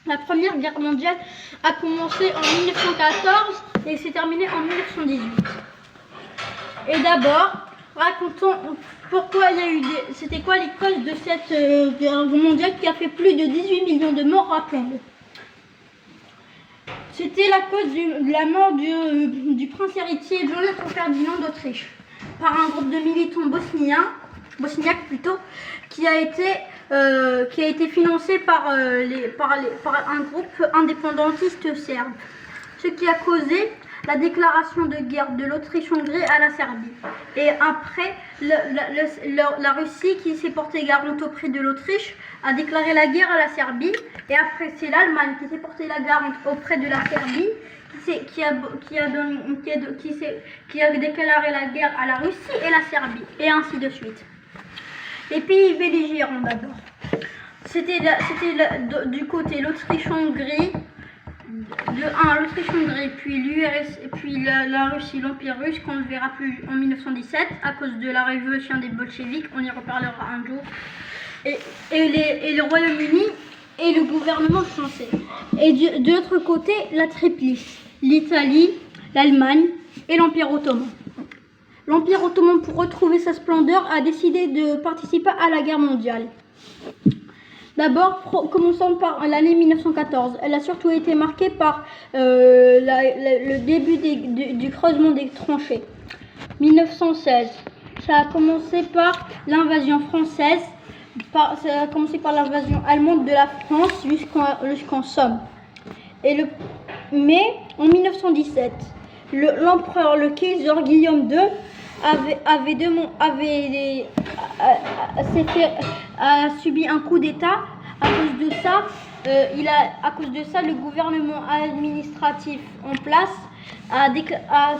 La Première Guerre mondiale a commencé en 1914 et s'est terminée en 1918. Et d'abord, racontons pourquoi il y a eu c'était quoi les causes de cette guerre mondiale qui a fait plus de 18 millions de morts, rappelons-le. C'était la cause de la mort du prince héritier Jonathan Ferdinand d'Autriche par un groupe de militants bosniaques plutôt, qui a été financé par un groupe indépendantiste serbe, ce qui a causé la déclaration de guerre de l'Autriche-Hongrie à la Serbie. Et après, la Russie, qui s'est portée garante auprès de l'Autriche, a déclaré la guerre à la Serbie. Et après, c'est l'Allemagne qui s'est portée la garante auprès de la Serbie, qui a déclaré la guerre à la Russie et la Serbie, et ainsi de suite. Les pays belligérants d'abord. C'était du côté l'Autriche-Hongrie, l'Autriche-Hongrie, puis l'URSS, puis la Russie, l'Empire russe, qu'on ne verra plus en 1917 à cause de la révolution des bolcheviks, on y reparlera un jour, et le Royaume-Uni et le gouvernement français. Et de l'autre côté, la Triplice, l'Italie, l'Allemagne et l'Empire ottoman. L'Empire ottoman, pour retrouver sa splendeur, a décidé de participer à la guerre mondiale. D'abord, commençons par l'année 1914. Elle a surtout été marquée par le début du creusement des tranchées. 1916, ça a commencé par l'invasion française, ça a commencé par l'invasion allemande de la France jusqu'en Somme. Mais en 1917, l'empereur, le kaiser Guillaume II, a subi un coup d'État. À cause de ça, le gouvernement administratif en place a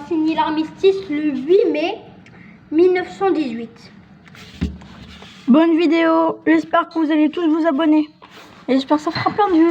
signé l'armistice le 8 mai 1918. Bonne vidéo, j'espère que vous allez tous vous abonner. Et j'espère que ça fera plein de vues.